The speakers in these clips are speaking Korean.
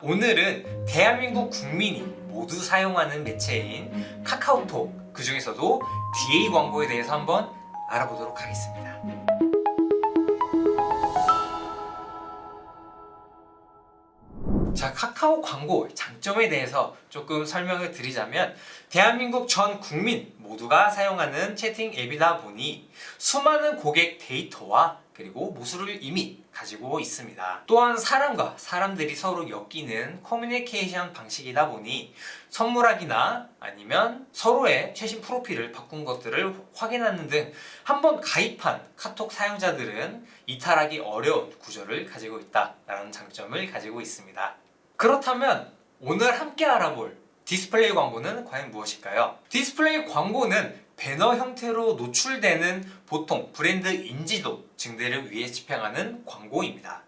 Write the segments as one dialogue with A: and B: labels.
A: 오늘은 대한민국 국민이 모두 사용하는 매체인 카카오톡, 그 중에서도 DA 광고에 대해서 한번 알아보도록 하겠습니다. 자, 카카오 광고 장점에 대해서 조금 설명을 드리자면, 대한민국 전 국민 모두가 사용하는 채팅 앱이다 보니 수많은 고객 데이터와 그리고 모수를 이미 가지고 있습니다. 또한 사람과 사람들이 서로 엮이는 커뮤니케이션 방식이다 보니 선물하기나 아니면 서로의 최신 프로필을 바꾼 것들을 확인하는 등 한번 가입한 카톡 사용자들은 이탈하기 어려운 구조를 가지고 있다라는 장점을 가지고 있습니다. 그렇다면 오늘 함께 알아볼 디스플레이 광고는 과연 무엇일까요? 디스플레이 광고는 배너 형태로 노출되는 보통 브랜드 인지도 증대를 위해 집행하는 광고입니다.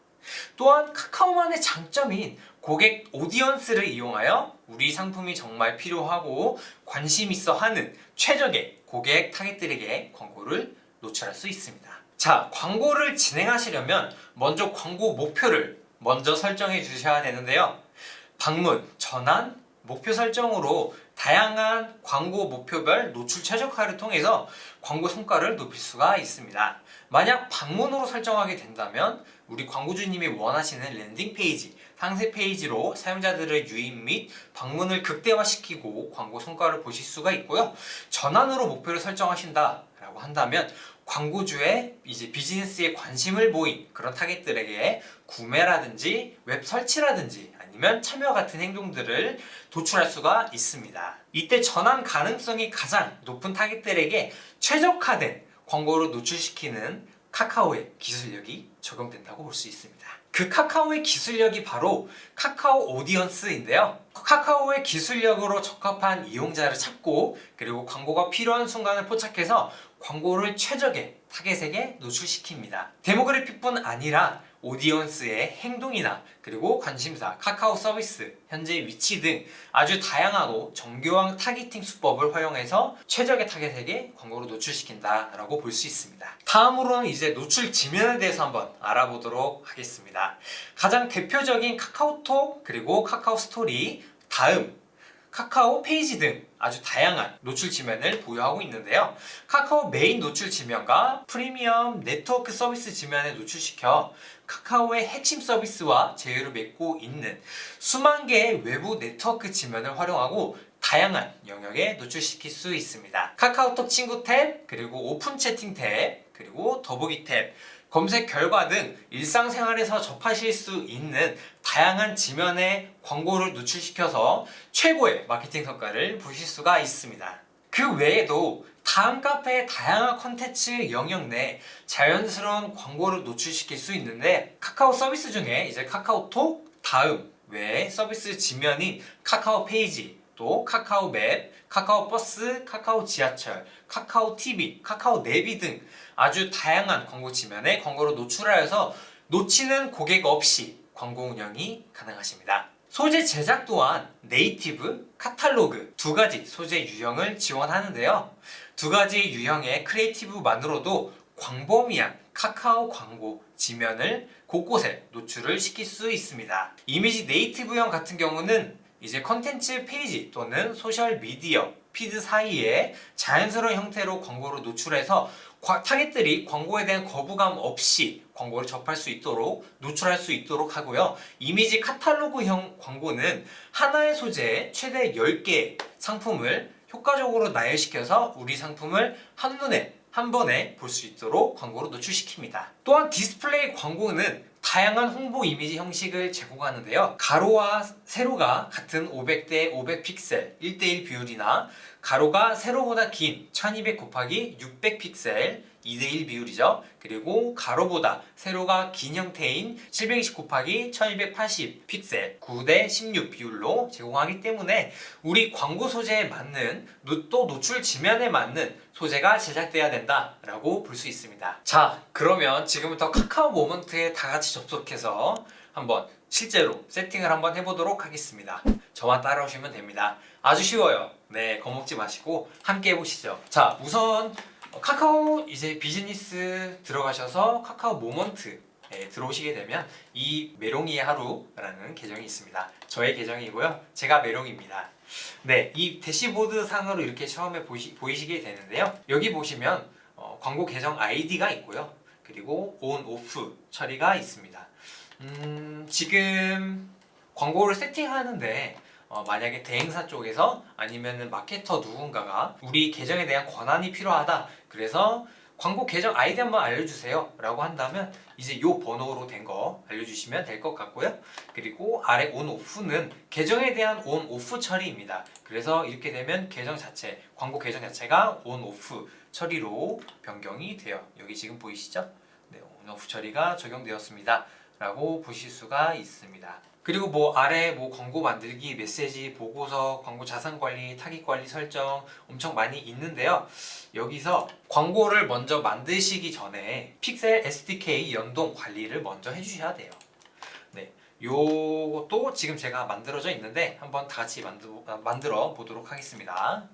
A: 또한 카카오만의 장점인 고객 오디언스를 이용하여 우리 상품이 정말 필요하고 관심 있어 하는 최적의 고객 타겟들에게 광고를 노출할 수 있습니다. 자, 광고를 진행하시려면 먼저 광고 목표를 먼저 설정해 주셔야 되는데요. 방문, 전환, 목표 설정으로 다양한 광고 목표별 노출 최적화를 통해서 광고 성과를 높일 수가 있습니다. 만약 방문으로 설정하게 된다면 우리 광고주님이 원하시는 랜딩 페이지, 상세 페이지로 사용자들의 유입 및 방문을 극대화시키고 광고 성과를 보실 수가 있고요. 전환으로 목표를 설정하신다라고 한다면 광고주의 이제 비즈니스에 관심을 보인 그런 타겟들에게 구매라든지 웹 설치라든지 아니면 참여 같은 행동들을 도출할 수가 있습니다. 이때 전환 가능성이 가장 높은 타겟들에게 최적화된 광고를 노출시키는 카카오의 기술력이 적용된다고 볼 수 있습니다. 그 카카오의 기술력이 바로 카카오 오디언스인데요. 카카오의 기술력으로 적합한 이용자를 찾고 그리고 광고가 필요한 순간을 포착해서 광고를 최적의 타겟에게 노출시킵니다. 데모그래픽뿐 아니라 오디언스의 행동이나 그리고 관심사, 카카오 서비스, 현재 위치 등 아주 다양하고 정교한 타겟팅 수법을 활용해서 최적의 타겟에게 광고를 노출시킨다라고 볼 수 있습니다. 다음으로는 이제 노출 지면에 대해서 한번 알아보도록 하겠습니다. 가장 대표적인 카카오톡 그리고 카카오 스토리, 다음 카카오 페이지 등 아주 다양한 노출 지면을 보유하고 있는데요. 카카오 메인 노출 지면과 프리미엄 네트워크 서비스 지면에 노출시켜 카카오의 핵심 서비스와 제휴를 맺고 있는 수만 개의 외부 네트워크 지면을 활용하고 다양한 영역에 노출시킬 수 있습니다. 카카오톡 친구 탭, 그리고 오픈 채팅 탭, 그리고 더보기 탭, 검색 결과 등 일상생활에서 접하실 수 있는 다양한 지면에 광고를 노출시켜서 최고의 마케팅 성과를 보실 수가 있습니다. 그 외에도 다음 카페의 다양한 콘텐츠 영역 내 자연스러운 광고를 노출시킬 수 있는데, 카카오 서비스 중에 이제 카카오톡 다음 외에 서비스 지면인 카카오 페이지, 또 카카오 맵, 카카오 버스, 카카오 지하철, 카카오 TV, 카카오 내비 등 아주 다양한 광고 지면에 광고를 노출하여서 놓치는 고객 없이 광고 운영이 가능하십니다. 소재 제작 또한 네이티브, 카탈로그 두 가지 소재 유형을 지원하는데요. 두 가지 유형의 크리에이티브만으로도 광범위한 카카오 광고 지면을 곳곳에 노출을 시킬 수 있습니다. 이미지 네이티브형 같은 경우는 이제 컨텐츠 페이지 또는 소셜 미디어 피드 사이에 자연스러운 형태로 광고를 노출해서 타겟들이 광고에 대한 거부감 없이 광고를 접할 수 있도록 노출할 수 있도록 하고요. 이미지 카탈로그형 광고는 하나의 소재에 최대 10개의 상품을 효과적으로 나열시켜서 우리 상품을 한눈에 한 번에 볼 수 있도록 광고로 노출시킵니다. 또한 디스플레이 광고는 다양한 홍보 이미지 형식을 제공하는데요. 가로와 세로가 같은 500대 500 픽셀 1대1 비율이나 가로가 세로보다 긴 1200 곱하기 600 픽셀 2대1 비율이죠. 그리고 가로보다 세로가 긴 형태인 720 곱하기 1280 픽셀 9대 16 비율로 제공하기 때문에 우리 광고 소재에 맞는 또 노출 지면에 맞는 소재가 제작돼야 된다라고 볼 수 있습니다. 자, 그러면 지금부터 카카오 모먼트에 다 같이 접속해서 한번 실제로 세팅을 한번 해보도록 하겠습니다. 저만 따라오시면 됩니다. 아주 쉬워요. 네, 겁먹지 마시고 함께 해보시죠. 자, 우선 카카오 이제 비즈니스 들어가셔서 카카오 모먼트 들어오시게 되면 이 메롱이의 하루라는 계정이 있습니다. 저의 계정이고요. 제가 메롱입니다. 네, 이 대시보드 상으로 이렇게 처음에 보이시게 되는데요. 여기 보시면 광고 계정 아이디가 있고요. 그리고 온, 오프 처리가 있습니다. 지금 광고를 세팅하는데 만약에 대행사 쪽에서 아니면은 마케터 누군가가 우리 계정에 대한 권한이 필요하다. 그래서 광고 계정 아이디 한번 알려주세요 라고 한다면 이제 요 번호로 된 거 알려주시면 될 것 같고요. 그리고 아래 온 오프는 계정에 대한 온 오프 처리입니다. 그래서 이렇게 되면 계정 자체, 광고 계정 자체가 온 오프 처리로 변경이 돼요. 여기 지금 보이시죠? 네, 온 오프 처리가 적용되었습니다 라고 보실 수가 있습니다. 그리고 뭐 아래 뭐 광고 만들기, 메시지, 보고서, 광고 자산 관리, 타깃 관리 설정 엄청 많이 있는데요. 여기서 광고를 먼저 만드시기 전에 픽셀 SDK 연동 관리를 먼저 해주셔야 돼요. 네, 요것도 지금 제가 만들어져 있는데 한번 다 같이 만들어 보도록 하겠습니다.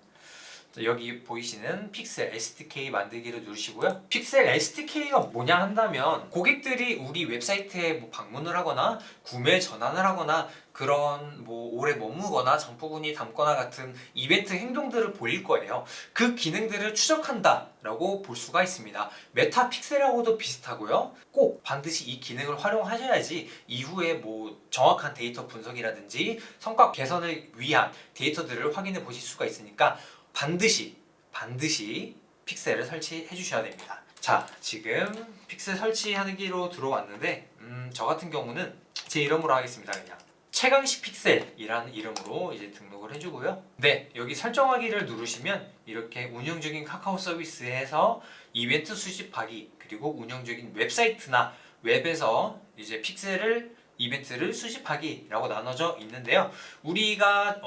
A: 여기 보이시는 픽셀 SDK 만들기를 누르시고요. 픽셀 SDK가 뭐냐 한다면 고객들이 우리 웹사이트에 뭐 방문을 하거나 구매 전환을 하거나 그런 뭐 오래 머무거나 장바구니 담거나 같은 이벤트 행동들을 보일 거예요. 그 기능들을 추적한다 라고 볼 수가 있습니다. 메타 픽셀하고도 비슷하고요. 꼭 반드시 이 기능을 활용하셔야지 이후에 뭐 정확한 데이터 분석이라든지 성과 개선을 위한 데이터들을 확인해 보실 수가 있으니까 반드시 픽셀을 설치해 주셔야 됩니다. 자, 지금 픽셀 설치하기로 들어왔는데 저 같은 경우는 제 이름으로 하겠습니다. 그냥 최강시 픽셀이라는 이름으로 이제 등록을 해주고요. 네, 여기 설정하기를 누르시면 이렇게 운영 중인 카카오 서비스에서 이벤트 수집하기, 그리고 운영 중인 웹사이트나 웹에서 이제 픽셀을 이벤트를 수집하기라고 나눠져 있는데요. 우리가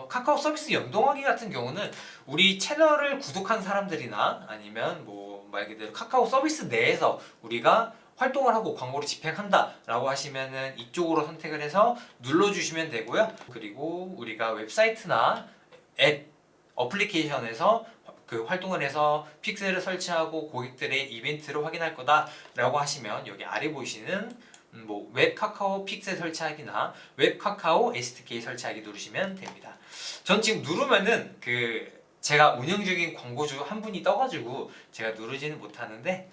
A: 카카오 서비스 연동하기 같은 경우는 우리 채널을 구독한 사람들이나 아니면 뭐 말 그대로 카카오 서비스 내에서 우리가 활동을 하고 광고를 집행한다 라고 하시면은 이쪽으로 선택을 해서 눌러주시면 되고요. 그리고 우리가 웹사이트나 앱, 어플리케이션에서 그 활동을 해서 픽셀을 설치하고 고객들의 이벤트를 확인할 거다 라고 하시면 여기 아래 보이시는 뭐 웹 카카오 픽셀 설치하기나 웹 카카오 SDK 설치하기 누르시면 됩니다. 전 지금 누르면은 제가 운영 중인 광고주 한 분이 떠가지고 제가 누르지는 못하는데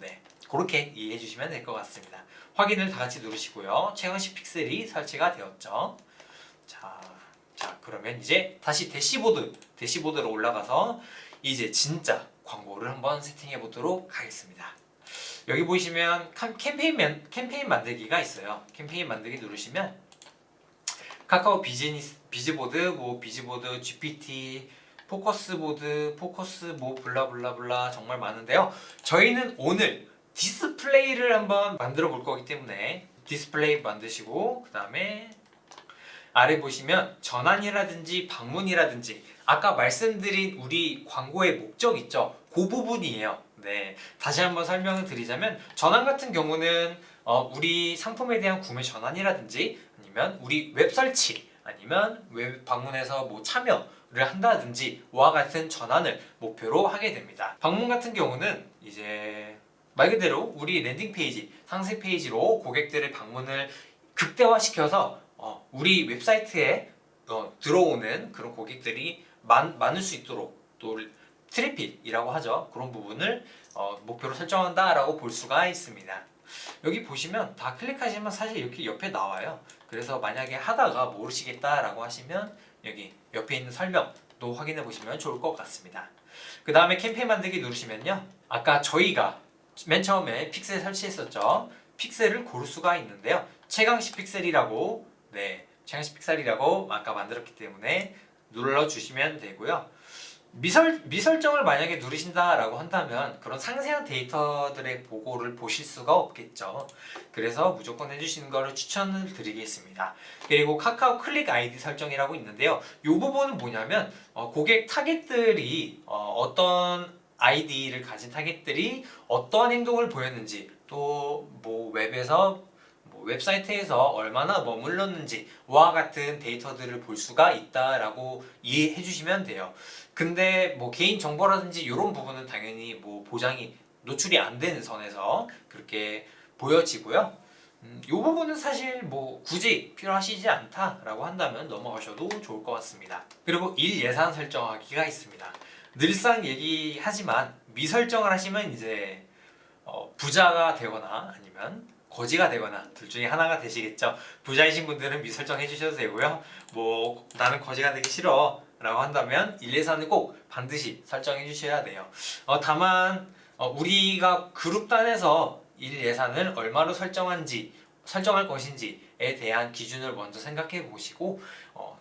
A: 네, 그렇게 이해해 주시면 될 것 같습니다. 확인을 다 같이 누르시고요. 최강시 픽셀이 설치가 되었죠. 자, 그러면 이제 다시 대시보드로 올라가서 이제 진짜 광고를 한번 세팅해 보도록 하겠습니다. 여기 보시면 캠페인 만들기가 있어요. 캠페인 만들기 누르시면 카카오 비즈보드, 뭐 비즈보드, GPT, 포커스보드, 포커스 뭐 블라블라블라 정말 많은데요. 저희는 오늘 디스플레이를 한번 만들어 볼 거기 때문에 디스플레이 만드시고 그 다음에 아래 보시면 전환이라든지 방문이라든지 아까 말씀드린 우리 광고의 목적 있죠? 그 부분이에요. 네, 다시 한번 설명을 드리자면 전환 같은 경우는 우리 상품에 대한 구매 전환이라든지 아니면 우리 웹 설치 아니면 웹 방문해서 뭐 참여를 한다든지 와 같은 전환을 목표로 하게 됩니다. 방문 같은 경우는 이제 말 그대로 우리 랜딩 페이지, 상세 페이지로 고객들의 방문을 극대화시켜서 우리 웹사이트에 들어오는 그런 고객들이 많을 수 있도록 또 트래픽이라고 하죠. 그런 부분을 목표로 설정한다라고 볼 수가 있습니다. 여기 보시면 다 클릭하시면 사실 이렇게 옆에 나와요. 그래서 만약에 하다가 모르시겠다라고 하시면 여기 옆에 있는 설명도 확인해 보시면 좋을 것 같습니다. 그 다음에 캠페인 만들기 누르시면요. 아까 저희가 맨 처음에 픽셀 설치했었죠. 픽셀을 고를 수가 있는데요. 최강시 픽셀이라고 최강시 픽셀이라고 아까 만들었기 때문에 눌러주시면 되고요. 미설정을 만약에 누르신다라고 한다면 그런 상세한 데이터들의 보고를 보실 수가 없겠죠. 그래서 무조건 해주시는 거를 추천을 드리겠습니다. 그리고 카카오 클릭 아이디 설정이라고 있는데요. 이 부분은 뭐냐면 고객 타겟들이 어떤 아이디를 가진 타겟들이 어떠한 행동을 보였는지 또 뭐 웹에서 웹사이트에서 얼마나 머물렀는지와 같은 데이터들을 볼 수가 있다라고 이해해 주시면 돼요. 근데 뭐 개인 정보라든지 이런 부분은 당연히 뭐 보장이 노출이 안 되는 선에서 그렇게 보여지고요. 이 부분은 사실 뭐 굳이 필요하시지 않다라고 한다면 넘어가셔도 좋을 것 같습니다. 그리고 일 예산 설정하기가 있습니다. 늘상 얘기하지만 미설정을 하시면 이제 부자가 되거나 아니면 거지가 되거나 둘 중에 하나가 되시겠죠. 부자이신 분들은 미설정 해주셔도 되고요. 뭐 나는 거지가 되기 싫어 라고 한다면 일 예산을 꼭 반드시 설정해 주셔야 돼요. 다만 우리가 그룹 단에서 일 예산을 얼마로 설정할 것인지에 대한 기준을 먼저 생각해 보시고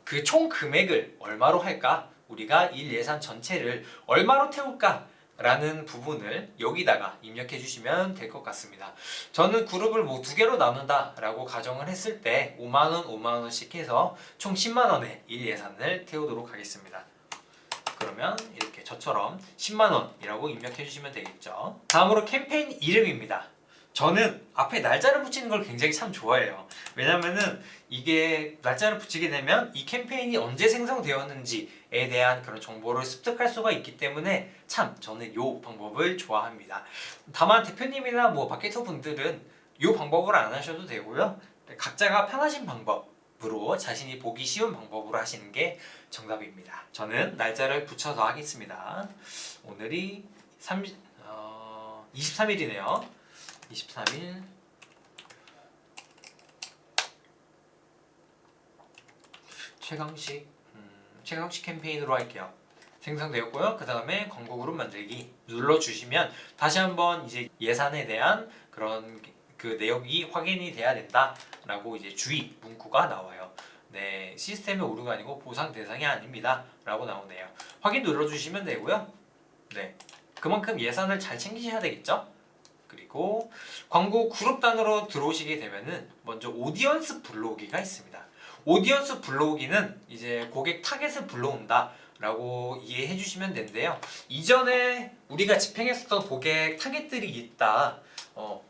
A: 그 총 금액을 얼마로 할까? 우리가 일 예산 전체를 얼마로 태울까? 라는 부분을 여기다가 입력해 주시면 될 것 같습니다. 저는 그룹을 뭐 두 개로 나눈다 라고 가정을 했을 때 5만원 5만원씩 해서 총 10만원의 일 예산을 태우도록 하겠습니다. 그러면 이렇게 저처럼 10만원이라고 입력해 주시면 되겠죠. 다음으로 캠페인 이름입니다. 저는 앞에 날짜를 붙이는 걸 굉장히 참 좋아해요. 왜냐면은 이게 날짜를 붙이게 되면 이 캠페인이 언제 생성되었는지에 대한 그런 정보를 습득할 수가 있기 때문에 참 저는 이 방법을 좋아합니다. 다만 대표님이나 뭐 마케터 분들은 이 방법을 안 하셔도 되고요. 각자가 편하신 방법으로 자신이 보기 쉬운 방법으로 하시는 게 정답입니다. 저는 날짜를 붙여서 하겠습니다. 오늘이 23일이네요. 23일 최강식 캠페인으로 할게요. 생성되었고요. 그 다음에 광고 그룹 만들기 눌러주시면 다시 한번 이제 예산에 대한 그런 그 내역이 확인이 돼야 된다라고 이제 주의 문구가 나와요. 네, 시스템의 오류가 아니고 보상 대상이 아닙니다. 라고 나오네요. 확인 눌러주시면 되고요. 네, 그만큼 예산을 잘 챙기셔야 되겠죠? 그리고 광고 그룹 단으로 들어오시게 되면은 먼저 오디언스 불러오기가 있습니다. 오디언스 불러오기는 이제 고객 타겟을 불러온다 라고 이해해 주시면 되는데요. 이전에 우리가 집행했었던 고객 타겟들이 있다.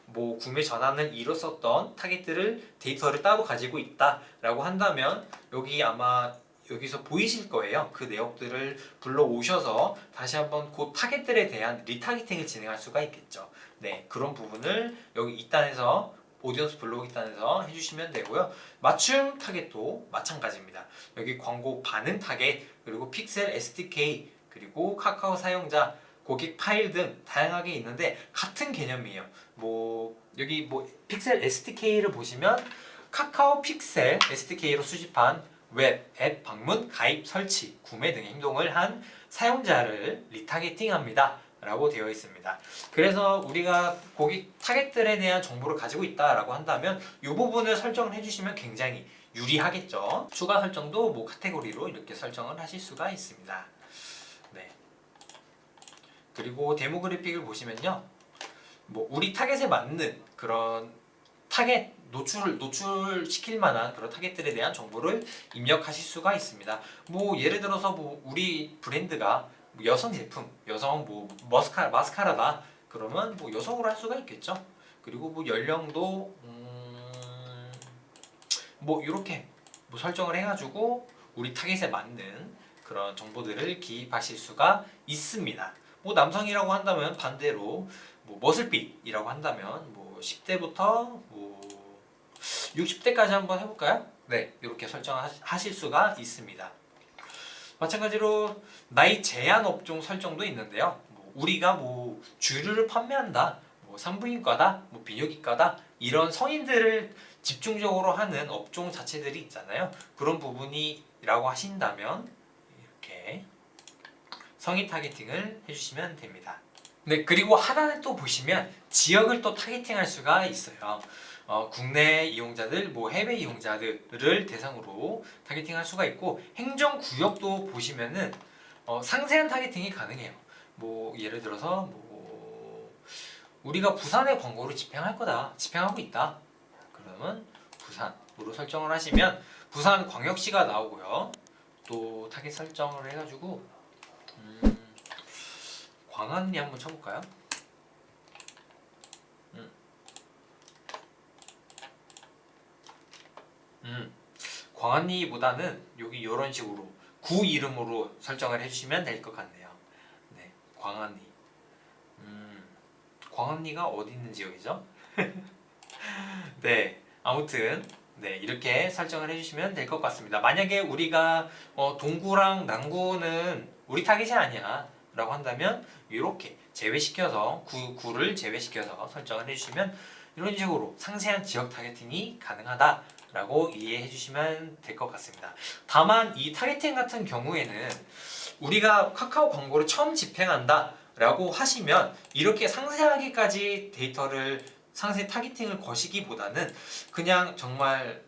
A: 뭐 구매 전환을 이뤘었던 타겟들을 데이터를 따로 가지고 있다 라고 한다면 여기 아마 여기서 보이실 거예요. 그 내역들을 불러오셔서 다시 한번 그 타겟들에 대한 리타겟팅을 진행할 수가 있겠죠. 네, 그런 부분을 여기 2단에서 오디언스 블로그 2단에서 해주시면 되고요. 맞춤 타겟도 마찬가지입니다. 여기 광고 반응 타겟, 그리고 픽셀 SDK, 그리고 카카오 사용자, 고객 파일 등 다양하게 있는데 같은 개념이에요. 뭐 여기 뭐 픽셀 SDK를 보시면 카카오 픽셀 SDK로 수집한 웹, 앱 방문, 가입, 설치, 구매 등의 행동을 한 사용자를 리타겟팅합니다. 라고 되어 있습니다. 그래서 우리가 고객 타겟들에 대한 정보를 가지고 있다라고 한다면 이 부분을 설정을 해주시면 굉장히 유리하겠죠. 추가 설정도 뭐 카테고리로 이렇게 설정을 하실 수가 있습니다. 네. 그리고 데모 그래픽을 보시면요, 뭐 우리 타겟에 맞는 그런 타겟 노출시킬 만한 그런 타겟들에 대한 정보를 입력하실 수가 있습니다. 뭐 예를 들어서 뭐 우리 브랜드가 여성 제품, 여성 뭐 마스카라다 그러면 뭐 여성으로 할 수가 있겠죠. 그리고 뭐 연령도 뭐 이렇게 뭐 설정을 해가지고 우리 타겟에 맞는 그런 정보들을 기입하실 수가 있습니다. 뭐 남성이라고 한다면 반대로 뭐 머슬빛이라고 한다면 뭐 10대부터 뭐 60대까지 한번 해볼까요? 네, 이렇게 설정하실 수가 있습니다. 마찬가지로 나이 제한 업종 설정도 있는데요. 뭐 우리가 뭐 주류를 판매한다, 뭐 산부인과다, 뭐 비뇨기과다 이런 성인들을 집중적으로 하는 업종 자체들이 있잖아요. 그런 부분이라고 하신다면 이렇게 성인 타겟팅을 해주시면 됩니다. 네, 그리고 하단에 또 보시면 지역을 또 타겟팅할 수가 있어요. 국내 이용자들, 뭐 해외 이용자들을 대상으로 타겟팅할 수가 있고 행정구역도 보시면은 상세한 타겟팅이 가능해요. 뭐 예를 들어서 뭐 우리가 부산에 광고를 집행할 거다, 집행하고 있다. 그러면 부산으로 설정을 하시면 부산 광역시가 나오고요. 또 타겟 설정을 해가지고 광안리 한번 쳐볼까요? 광안리보다는 여기 이런 식으로 구 이름으로 설정을 해주시면 될 것 같네요. 네, 광안리. 광안리가 어디 있는 지역이죠? 네, 아무튼 네, 이렇게 설정을 해주시면 될 것 같습니다. 만약에 우리가 동구랑 남구는 우리 타깃이 아니야 라고 한다면 이렇게 제외시켜서 구를 제외시켜서 설정을 해주시면 이런 식으로 상세한 지역 타겟팅이 가능하다 라고 이해해 주시면 될 것 같습니다. 다만 이 타겟팅 같은 경우에는 우리가 카카오 광고를 처음 집행한다 라고 하시면 이렇게 상세하게까지 데이터를 상세 타겟팅을 거시기보다는 그냥 정말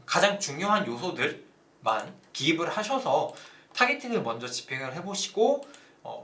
A: 가장 중요한 요소들만 기입을 하셔서 타겟팅을 먼저 집행을 해보시고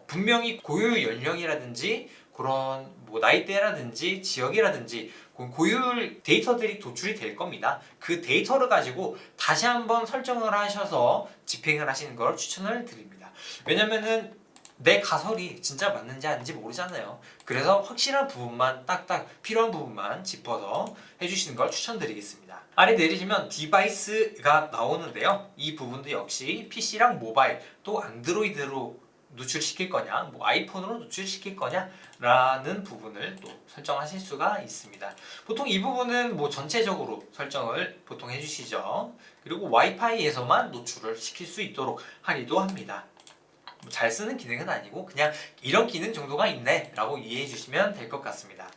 A: 분명히 고유 연령이라든지 그런 뭐 나이대라든지 지역이라든지 고유율 데이터들이 도출이 될 겁니다. 그 데이터를 가지고 다시 한번 설정을 하셔서 집행을 하시는 걸 추천을 드립니다. 왜냐면은 내 가설이 진짜 맞는지 아닌지 모르잖아요. 그래서 확실한 부분만 딱딱 필요한 부분만 짚어서 해주시는 걸 추천드리겠습니다. 아래 내리시면 디바이스가 나오는데요. 이 부분도 역시 PC랑 모바일 또 안드로이드로 노출시킬 거냐, 뭐 아이폰으로 노출시킬 거냐 라는 부분을 또 설정하실 수가 있습니다. 보통 이 부분은 뭐 전체적으로 설정을 보통 해주시죠. 그리고 와이파이에서만 노출을 시킬 수 있도록 하기도 합니다. 잘 쓰는 기능은 아니고 그냥 이런 기능 정도가 있네 라고 이해해 주시면 될 것 같습니다.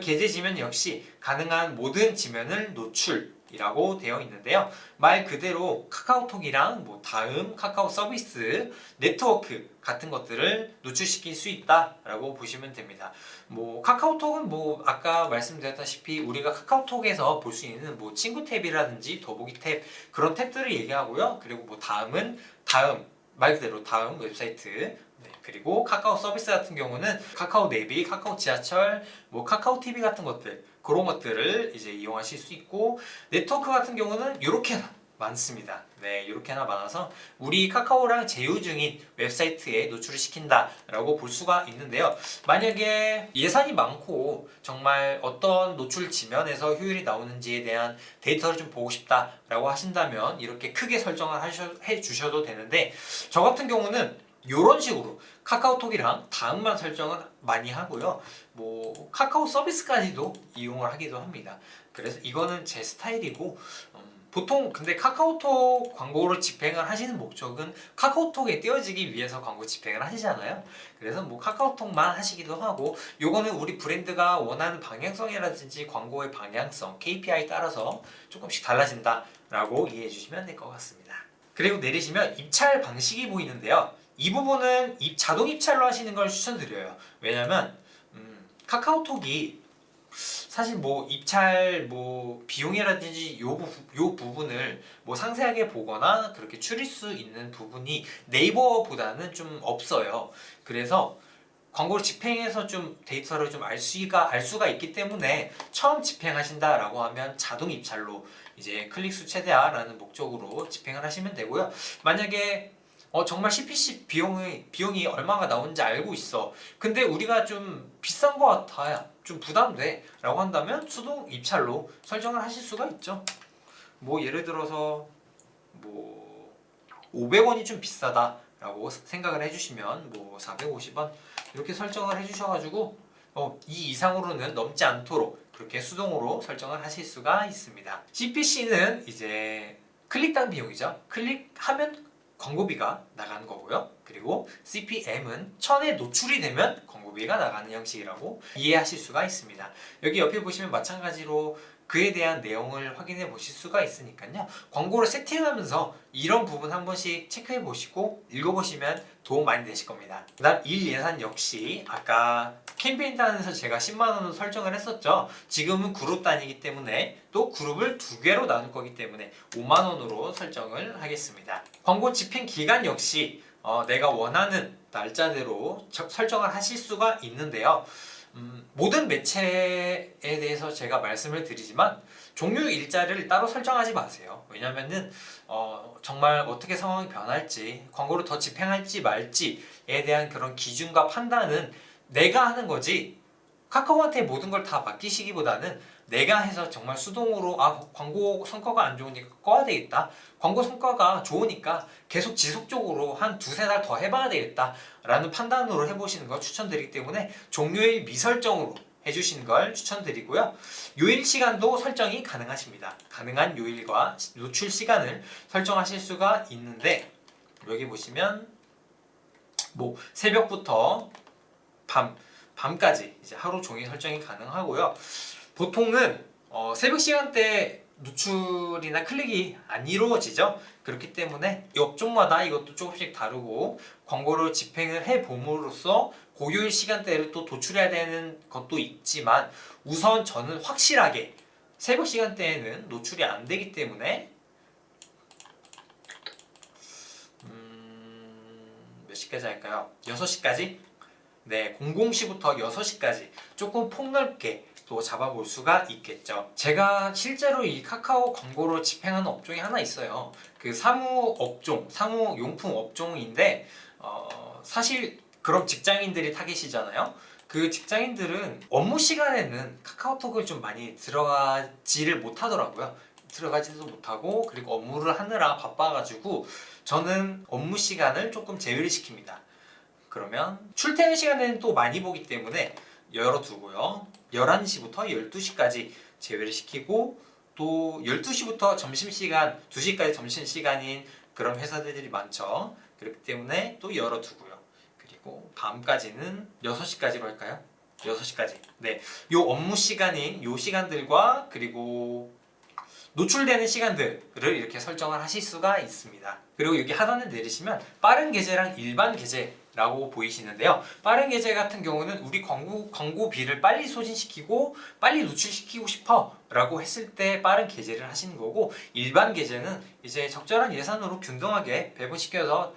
A: 게재 지면 역시 가능한 모든 지면을 노출이라고 되어 있는데요. 말 그대로 카카오톡이랑 뭐 다음, 카카오 서비스, 네트워크 같은 것들을 노출시킬 수 있다라고 보시면 됩니다. 뭐 카카오톡은 뭐 아까 말씀드렸다시피 우리가 카카오톡에서 볼 수 있는 뭐 친구 탭이라든지 더보기 탭 그런 탭들을 얘기하고요. 그리고 뭐 다음은 다음 말 그대로 다음 웹사이트 네, 그리고 카카오 서비스 같은 경우는 카카오 내비, 카카오 지하철, 뭐 카카오 TV 같은 것들 그런 것들을 이제 이용하실 수 있고 네트워크 같은 경우는 이렇게나 많습니다. 네, 이렇게나 많아서 우리 카카오랑 제휴 중인 웹사이트에 노출을 시킨다라고 볼 수가 있는데요. 만약에 예산이 많고 정말 어떤 노출 지면에서 효율이 나오는지에 대한 데이터를 좀 보고 싶다라고 하신다면 이렇게 크게 설정을 해 주셔도 되는데 저 같은 경우는 이런 식으로 카카오톡이랑 다음만 설정을 많이 하고요. 뭐 카카오 서비스까지도 이용을 하기도 합니다. 그래서 이거는 제 스타일이고 보통 근데 카카오톡 광고를 집행을 하시는 목적은 카카오톡에 띄워지기 위해서 광고 집행을 하시잖아요. 그래서 뭐 카카오톡만 하시기도 하고 요거는 우리 브랜드가 원하는 방향성이라든지 광고의 방향성, KPI 따라서 조금씩 달라진다라고 이해해 주시면 될 것 같습니다. 그리고 내리시면 입찰 방식이 보이는데요. 이 부분은 자동 입찰로 하시는 걸 추천드려요. 왜냐면 카카오톡이 사실 뭐 입찰 뭐 비용이라든지 요 부분을 뭐 상세하게 보거나 그렇게 추릴 수 있는 부분이 네이버보다는 좀 없어요. 그래서 광고를 집행해서 좀 데이터를 좀 알 수가 있기 때문에 처음 집행하신다라고 하면 자동 입찰로 이제 클릭수 최대화라는 목적으로 집행을 하시면 되고요. 만약에 정말 CPC 비용이 얼마가 나오는지 알고 있어. 근데 우리가 좀 비싼 것 같아. 좀 부담돼. 라고 한다면 수동 입찰로 설정을 하실 수가 있죠. 뭐 예를 들어서 뭐 500원이 좀 비싸다. 라고 생각을 해주시면 뭐 450원 이렇게 설정을 해주셔가지고 이 이상으로는 넘지 않도록 그렇게 수동으로 설정을 하실 수가 있습니다. CPC는 이제 클릭당 비용이죠. 클릭하면 광고비가 나가는 거고요. 그리고 CPM은 1000에 노출이 되면 광고비가 나가는 형식이라고 이해하실 수가 있습니다. 여기 옆에 보시면 마찬가지로 그에 대한 내용을 확인해 보실 수가 있으니까요. 광고를 세팅하면서 이런 부분 한 번씩 체크해 보시고 읽어보시면 도움 많이 되실 겁니다. 그 다음 일 예산 역시 아까 캠페인 단에서 제가 10만원으로 설정을 했었죠. 지금은 그룹 단위이기 때문에 또 그룹을 2개로 나눌 거기 때문에 5만원으로 설정을 하겠습니다. 광고 집행 기간 역시 내가 원하는 날짜대로 설정을 하실 수가 있는데요. 모든 매체에 대해서 제가 말씀을 드리지만 종료 일자를 따로 설정하지 마세요. 왜냐면은 정말 어떻게 상황이 변할지 광고를 더 집행할지 말지에 대한 그런 기준과 판단은 내가 하는 거지 카카오한테 모든 걸 다 맡기시기보다는 내가 해서 정말 수동으로 광고 성과가 안 좋으니까 꺼야 되겠다. 광고 성과가 좋으니까 계속 지속적으로 한 두세 달 더 해봐야 되겠다 라는 판단으로 해보시는 걸 추천드리기 때문에 종료일 미설정으로 해주시는 걸 추천드리고요. 요일 시간도 설정이 가능하십니다. 가능한 요일과 노출 시간을 설정하실 수가 있는데 여기 보시면 뭐 새벽부터 밤까지 이제 하루 종일 설정이 가능하고요. 보통은 새벽 시간대 노출이나 클릭이 안 이루어지죠. 그렇기 때문에 이 업종마다 이것도 조금씩 다르고 광고를 집행을 해 봄으로써 고요일 시간대를 또 도출해야 되는 것도 있지만 우선 저는 확실하게 새벽 시간대에는 노출이 안 되기 때문에 몇 시까지 할까요? 6시까지? 네, 00시부터 6시까지 조금 폭넓게 또 잡아볼 수가 있겠죠. 제가 실제로 이 카카오 광고로 집행하는 업종이 하나 있어요. 그 사무용품 업종인데 사실 그런 직장인들이 타겟이잖아요. 그 직장인들은 업무 시간에는 카카오톡을 좀 많이 들어가지를 못하더라고요. 들어가지도 못하고 그리고 업무를 하느라 바빠가지고 저는 업무 시간을 조금 제외를 시킵니다. 그러면 출퇴근 시간에는 또 많이 보기 때문에 열어두고요. 11시부터 12시까지 제외를 시키고 또 12시부터 점심시간, 2시까지 점심시간인 그런 회사들이 많죠. 그렇기 때문에 또 열어두고요. 그리고 밤까지는 6시까지로 할까요? 6시까지. 네, 요 업무 시간인 요 시간들과 그리고 노출되는 시간들을 이렇게 설정을 하실 수가 있습니다. 그리고 여기 하단에 내리시면 빠른 게재랑 일반 게재라고 보이시는데요. 빠른 게재 같은 경우는 우리 광고비를 빨리 소진시키고 빨리 노출시키고 싶어 라고 했을 때 빠른 게재를 하시는 거고, 일반 게재는 이제 적절한 예산으로 균등하게 배분시켜서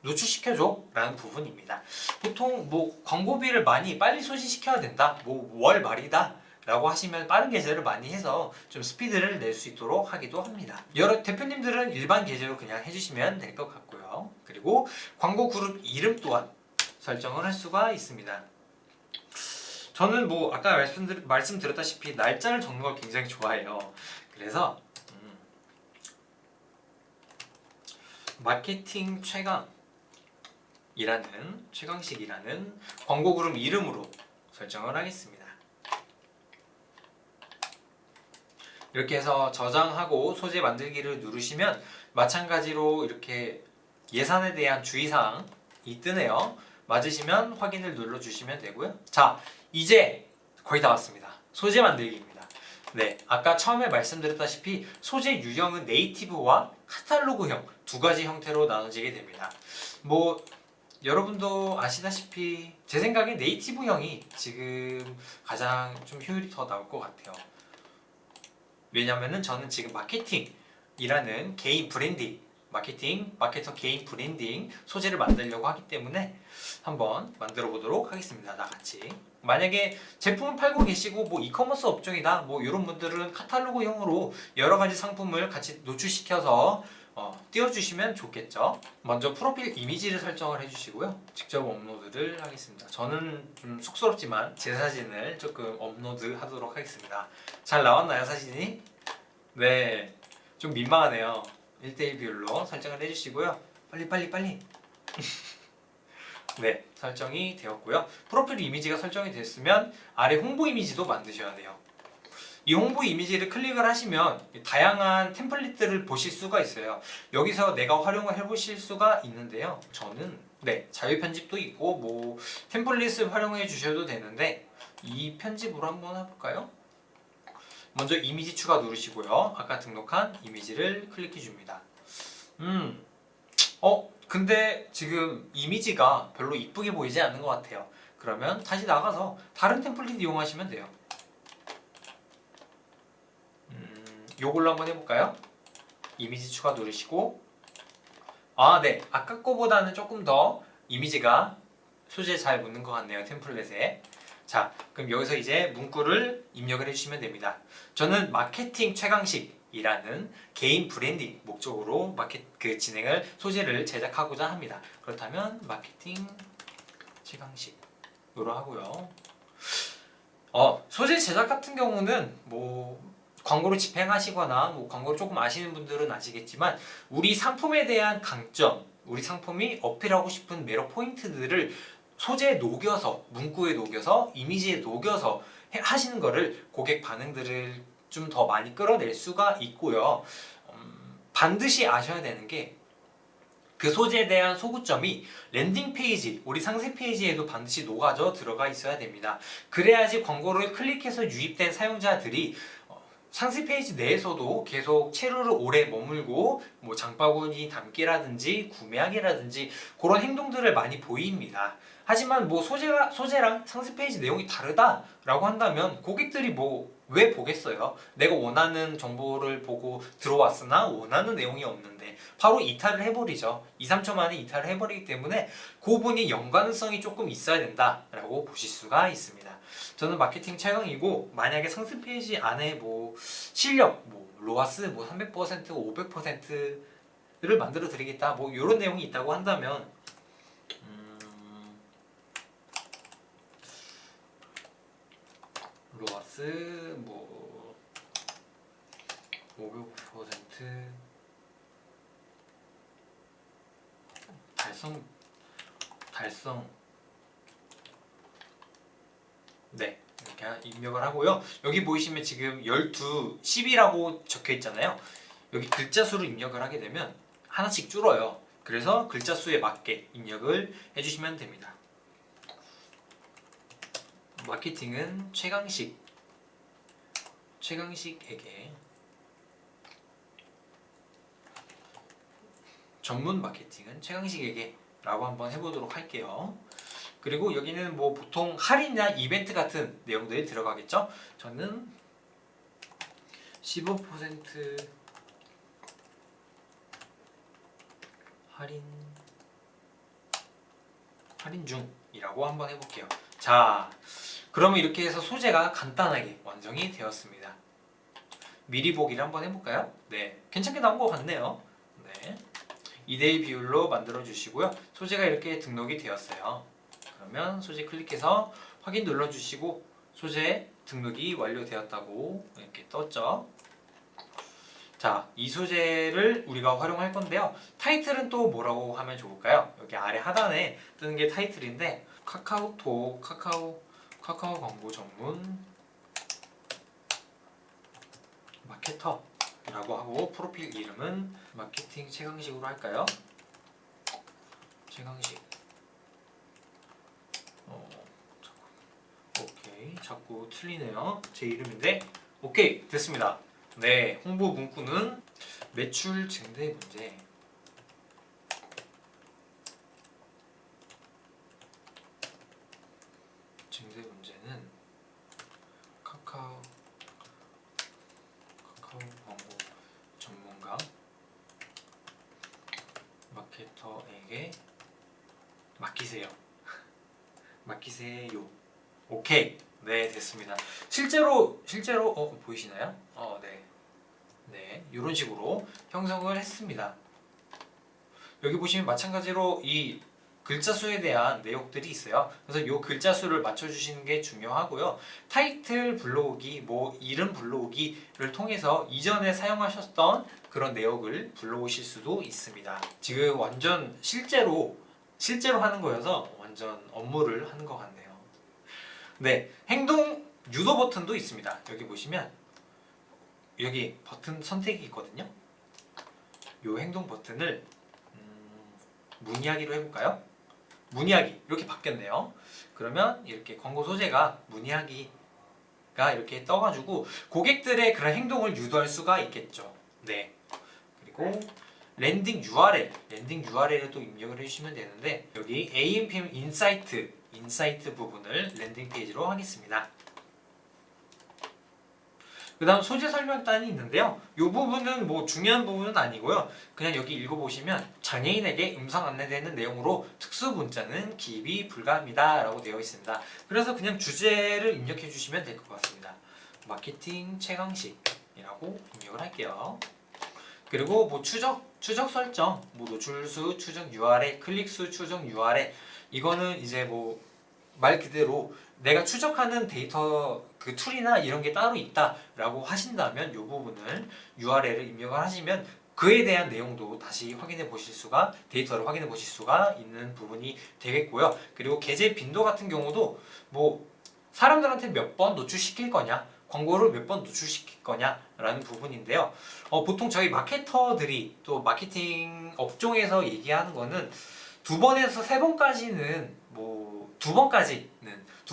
A: 노출시켜줘 라는 부분입니다. 보통 뭐 광고비를 많이 빨리 소진시켜야 된다, 뭐 월 말이다 라고 하시면 빠른 게재를 많이 해서 좀 스피드를 낼 수 있도록 하기도 합니다. 여러 대표님들은 일반 게재로 그냥 해주시면 될 것 같고요. 그리고 광고 그룹 이름 또한 설정을 할 수가 있습니다. 저는 뭐 아까 말씀드렸다시피 날짜를 적는 걸 굉장히 좋아해요. 그래서 마케팅 최강식이라는 광고 그룹 이름으로 설정을 하겠습니다. 이렇게 해서 저장하고 소재 만들기를 누르시면 마찬가지로 이렇게 예산에 대한 주의사항이 뜨네요. 맞으시면 확인을 눌러주시면 되고요. 자, 이제 거의 다 왔습니다. 소재 만들기입니다. 네, 아까 처음에 말씀드렸다시피 소재 유형은 네이티브와 카탈로그형 두 가지 형태로 나눠지게 됩니다. 뭐 여러분도 아시다시피 제 생각에 네이티브형이 지금 가장 좀 효율이 더 나올 것 같아요. 왜냐면은 저는 지금 마케팅이라는 개인 브랜딩, 마케터 개인 브랜딩 소재를 만들려고 하기 때문에 한번 만들어 보도록 하겠습니다. 다 같이. 만약에 제품을 팔고 계시고 뭐 이커머스 업종이다 뭐 이런 분들은 카탈로그형으로 여러 가지 상품을 같이 노출시켜서 띄워주시면 좋겠죠. 먼저 프로필 이미지를 설정을 해주시고요. 직접 업로드를 하겠습니다. 저는 좀 쑥스럽지만 제 사진을 조금 업로드 하도록 하겠습니다. 잘 나왔나요, 사진이? 네, 좀 민망하네요. 1:1 비율로 설정을 해주시고요. 빨리. 네, 설정이 되었고요. 프로필 이미지가 설정이 됐으면 아래 홍보 이미지도 만드셔야 돼요. 이 홍보 이미지를 클릭을 하시면 다양한 템플릿들을 보실 수가 있어요. 여기서 내가 활용을 해보실 수가 있는데요. 저는 자유 편집도 있고 뭐 템플릿을 활용해 주셔도 되는데 이 편집으로 한번 해볼까요? 먼저 이미지 추가 누르시고요. 아까 등록한 이미지를 클릭해 줍니다. 근데 지금 이미지가 별로 이쁘게 보이지 않는 것 같아요. 그러면 다시 나가서 다른 템플릿 이용하시면 돼요. 요걸로 한번 해볼까요? 이미지 추가 누르시고 네, 아까 거보다는 조금 더 이미지가 소재에 잘 묻는 것 같네요, 템플릿에. 자, 그럼 여기서 이제 문구를 입력을 해주시면 됩니다. 저는 마케팅 최강식이라는 개인 브랜딩 목적으로 진행을 소재를 제작하고자 합니다. 그렇다면 마케팅 최강식으로 하고요. 소재 제작 같은 경우는 뭐 광고를 집행하시거나 뭐 광고를 조금 아시는 분들은 아시겠지만 우리 상품에 대한 강점, 우리 상품이 어필하고 싶은 매력 포인트들을 소재에 녹여서, 문구에 녹여서, 이미지에 녹여서 하시는 거를 고객 반응들을 좀 더 많이 끌어낼 수가 있고요. 반드시 아셔야 되는 게 그 소재에 대한 소구점이 랜딩 페이지, 우리 상세 페이지에도 반드시 녹아져 들어가 있어야 됩니다. 그래야지 광고를 클릭해서 유입된 사용자들이 상세 페이지 내에서도 계속 체류를 오래 머물고 뭐 장바구니 담기라든지 구매하기라든지 그런 행동들을 많이 보입니다. 하지만 뭐 소재랑 상세 페이지 내용이 다르다라고 한다면 고객들이 뭐 왜 보겠어요? 내가 원하는 정보를 보고 들어왔으나 원하는 내용이 없는데 바로 이탈을 해버리죠. 2, 3초 만에 이탈을 해버리기 때문에 그 부분이 연관성이 조금 있어야 된다라고 보실 수가 있습니다. 저는 마케팅 최강이고 만약에 상세 페이지 안에 뭐 실력, 뭐 로아스 뭐 300%, 500%를 만들어 드리겠다 뭐 이런 내용이 있다고 한다면 로아스 뭐 500% 달성 네 이렇게 입력을 하고요. 여기 보이시면 지금 12, 10이라고 적혀 있잖아요. 여기 글자 수를 입력을 하게 되면 하나씩 줄어요. 그래서 글자 수에 맞게 입력을 해주시면 됩니다. 마케팅은 최강식에게 전문 마케팅은 최강식에게 라고 한번 해보도록 할게요. 그리고 여기는 뭐 보통 할인이나 이벤트 같은 내용들이 들어가겠죠. 저는 15% 할인 중이라고 한번 해볼게요. 자, 그러면 이렇게 해서 소재가 간단하게 완성이 되었습니다. 미리 보기를 한번 해볼까요? 네, 괜찮게 나온 것 같네요. 네, 2대1 비율로 만들어 주시고요. 소재가 이렇게 등록이 되었어요. 그러면 소재 클릭해서 확인 눌러주시고 소재 등록이 완료되었다고 이렇게 떴죠. 자, 이 소재를 우리가 활용할 건데요. 타이틀은 또 뭐라고 하면 좋을까요? 여기 아래 하단에 뜨는 게 타이틀인데 카카오톡, 카카오 광고 전문 마케터라고 하고 프로필 이름은 마케팅 최강식으로 할까요? 최강식. 오케이, 자꾸 틀리네요. 제 이름인데 오케이, 됐습니다. 네, 홍보 문구는 매출 증대 문제. 증대 문제는 카카오 광고 전문가 마케터에게 맡기세요. 맡기세요. 오케이. 네, 됐습니다. 실제로 보이시나요? 네. 네, 이런 식으로 형성을 했습니다. 여기 보시면 마찬가지로 이 글자 수에 대한 내용들이 있어요. 그래서 이 글자 수를 맞춰주시는 게 중요하고요. 타이틀 불러오기, 뭐 이름 불러오기를 통해서 이전에 사용하셨던 그런 내역을 불러오실 수도 있습니다. 지금 완전 실제로 하는 거여서 완전 업무를 하는 것 같네요. 네, 행동 유도 버튼도 있습니다. 여기 보시면 여기 버튼 선택이 있거든요. 이 행동 버튼을 문의하기로 해볼까요? 문의하기 이렇게 바뀌었네요. 그러면 이렇게 광고 소재가 문의하기가 이렇게 떠가지고 고객들의 그런 행동을 유도할 수가 있겠죠. 네. 그리고 랜딩 URL을 또 입력을 해주시면 되는데 여기 AMPM 인사이트 부분을 랜딩 페이지로 하겠습니다. 그 다음 소재 설명단이 있는데요. 이 부분은 뭐 중요한 부분은 아니고요. 그냥 여기 읽어보시면 장애인에게 음성 안내되는 내용으로 특수 문자는 기입이 불가합니다 라고 되어 있습니다. 그래서 그냥 주제를 입력해 주시면 될 것 같습니다. 마케팅 최강식이라고 입력을 할게요. 그리고 뭐 추적 설정, 뭐 노출수 추적 URL, 클릭수 추적 URL 이거는 이제 뭐 말 그대로 내가 추적하는 데이터 그 툴이나 이런 게 따로 있다라고 하신다면 이 부분을 URL을 입력을 하시면 그에 대한 내용도 다시 확인해 보실 수가 데이터를 확인해 보실 수가 있는 부분이 되겠고요. 그리고 게재 빈도 같은 경우도 뭐 사람들한테 몇 번 노출시킬 거냐, 광고를 몇 번 노출시킬 거냐라는 부분인데요. 보통 저희 마케터들이 또 마케팅 업종에서 얘기하는 거는 2번에서 3번까지는 두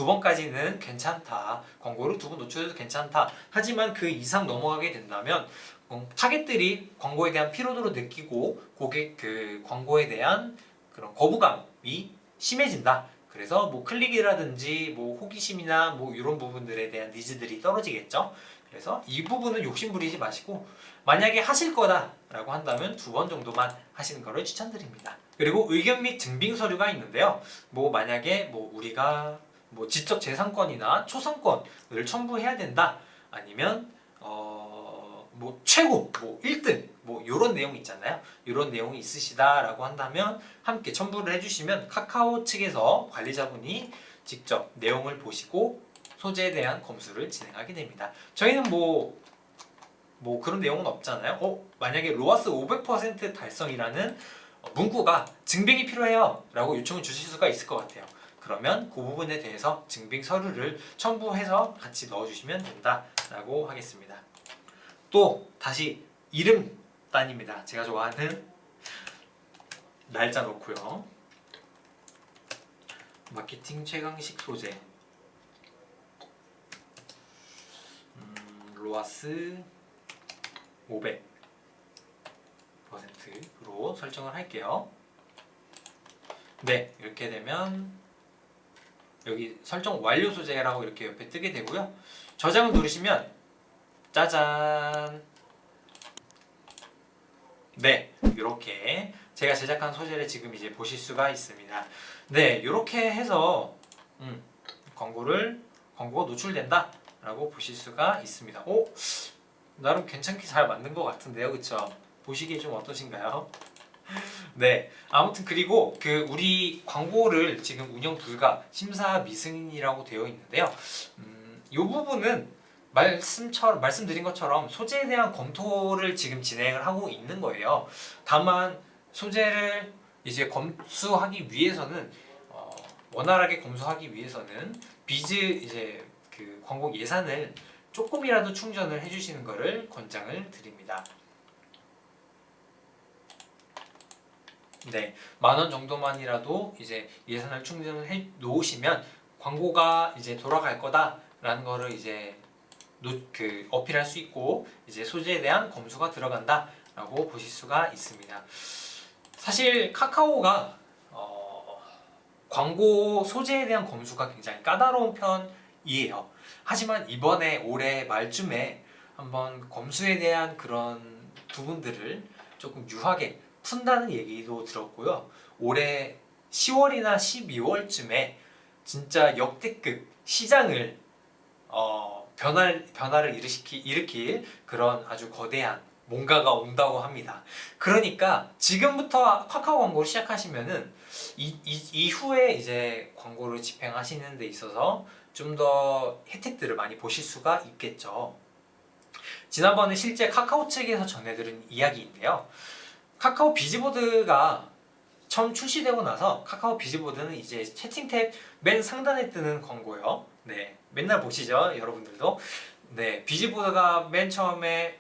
A: 번까지는 괜찮다. 광고를 2번 노출해도 괜찮다. 하지만 그 이상 넘어가게 된다면 타겟들이 광고에 대한 피로도를 느끼고 고객 그 광고에 대한 그런 거부감이 심해진다. 그래서 뭐 클릭이라든지 뭐 호기심이나 뭐 이런 부분들에 대한 니즈들이 떨어지겠죠. 그래서 이 부분은 욕심 부리지 마시고 만약에 하실 거다라고 한다면 2번 정도만 하시는 거를 추천드립니다. 그리고 의견 및 증빙 서류가 있는데요. 뭐 만약에 뭐 우리가 뭐 지적 재산권이나 초상권을 첨부해야 된다. 아니면 뭐 최고 뭐 1등 뭐 이런 내용이 있잖아요. 이런 내용이 있으시다라고 한다면 함께 첨부를 해주시면 카카오 측에서 관리자분이 직접 내용을 보시고 소재에 대한 검수를 진행하게 됩니다. 저희는 뭐 그런 내용은 없잖아요. 만약에 로아스 500% 달성이라는 문구가 증빙이 필요해요 라고 요청을 주실 수가 있을 것 같아요. 그러면 그 부분에 대해서 증빙 서류를 첨부해서 같이 넣어주시면 된다라고 하겠습니다. 또 다시 이름 단입니다. 제가 좋아하는 날짜 넣고요. 마케팅 최강식 소재 로아스 500%로 설정을 할게요. 네, 이렇게 되면 여기 설정 완료 소재라고 이렇게 옆에 뜨게 되고요. 저장을 누르시면 짜잔! 네, 이렇게 제가 제작한 소재를 지금 이제 보실 수가 있습니다. 네, 이렇게 해서 광고가 노출된다 라고 보실 수가 있습니다. 나름 괜찮게 잘 만든 것 같은데요, 그쵸? 보시기에 좀 어떠신가요? 네, 아무튼 그리고 우리 광고를 지금 운영 불가 심사 미승인이라고 되어 있는데요. 이 부분은 말씀드린 것처럼 소재에 대한 검토를 지금 진행을 하고 있는 거예요. 다만 소재를 이제 검수하기 위해서는 원활하게 검수하기 위해서는 비즈 이제 그 광고 예산을 조금이라도 충전을 해주시는 것을 권장을 드립니다. 네, 10,000원 정도만이라도 이제 예산을 충전을 해 놓으시면 광고가 이제 돌아갈 거다라는 거를 이제 어필할 수 있고 이제 소재에 대한 검수가 들어간다라고 보실 수가 있습니다. 사실 카카오가 광고 소재에 대한 검수가 굉장히 까다로운 편이에요. 하지만 이번에 올해 말쯤에 한번 검수에 대한 그런 부분들을 조금 유하게 푼다는 얘기도 들었고요. 올해 10월이나 12월쯤에 진짜 역대급 시장을 변화를 일으킬 그런 아주 거대한 뭔가가 온다고 합니다. 그러니까 지금부터 카카오 광고를 시작하시면은 이후에 이제 광고를 집행하시는 데 있어서 좀 더 혜택들을 많이 보실 수가 있겠죠. 지난번에 실제 카카오 측에서 전해드린 이야기인데요. 카카오 비즈보드가 처음 출시되고 나서 카카오 비즈보드는 이제 채팅 탭 맨 상단에 뜨는 광고요. 네, 맨날 보시죠, 여러분들도. 네, 비즈보드가 맨 처음에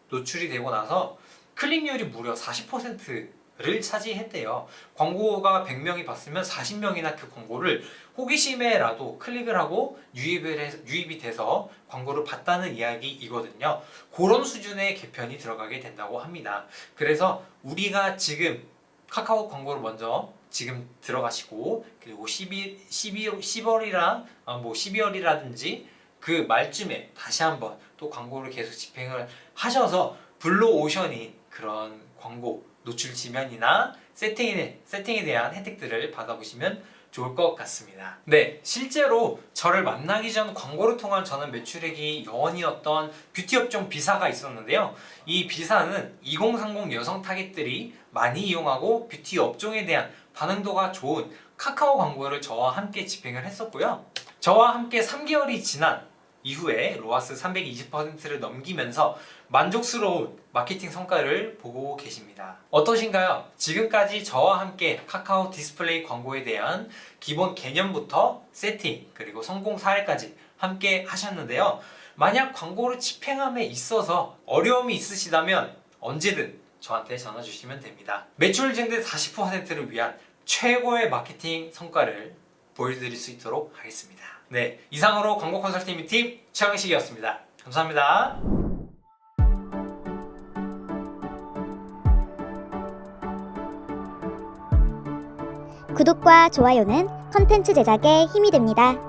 A: 노출이 되고 나서 클릭률이 무려 40%를 차지했대요. 광고가 100명이 봤으면 40명이나 그 광고를 호기심에라도 클릭을 하고 유입이 돼서 광고를 봤다는 이야기이거든요. 그런 수준의 개편이 들어가게 된다고 합니다. 그래서 우리가 지금 카카오 광고를 먼저 지금 들어가시고 그리고 12월이라든지 그 말쯤에 다시 한번 또 광고를 계속 집행을 하셔서 블루오션인 그런 광고 노출 지면이나 세팅에 대한 혜택들을 받아보시면 좋을 것 같습니다. 네, 실제로 저를 만나기 전 광고를 통한 저는 매출액이 0원이었던 뷰티 업종 비사가 있었는데요. 이 비사는 2030 여성 타겟들이 많이 이용하고 뷰티 업종에 대한 반응도가 좋은 카카오 광고를 저와 함께 집행을 했었고요. 저와 함께 3개월이 지난 이후에 로아스 320%를 넘기면서 만족스러운 마케팅 성과를 보고 계십니다. 어떠신가요? 지금까지 저와 함께 카카오 디스플레이 광고에 대한 기본 개념부터 세팅 그리고 성공 사례까지 함께 하셨는데요. 만약 광고를 집행함에 있어서 어려움이 있으시다면 언제든 저한테 전화 주시면 됩니다. 매출 증대 40%를 위한 최고의 마케팅 성과를 보여드릴 수 있도록 하겠습니다. 네, 이상으로 광고 컨설팅 팀 최강식이었습니다. 감사합니다.
B: 구독과 좋아요는 컨텐츠 제작에 힘이 됩니다.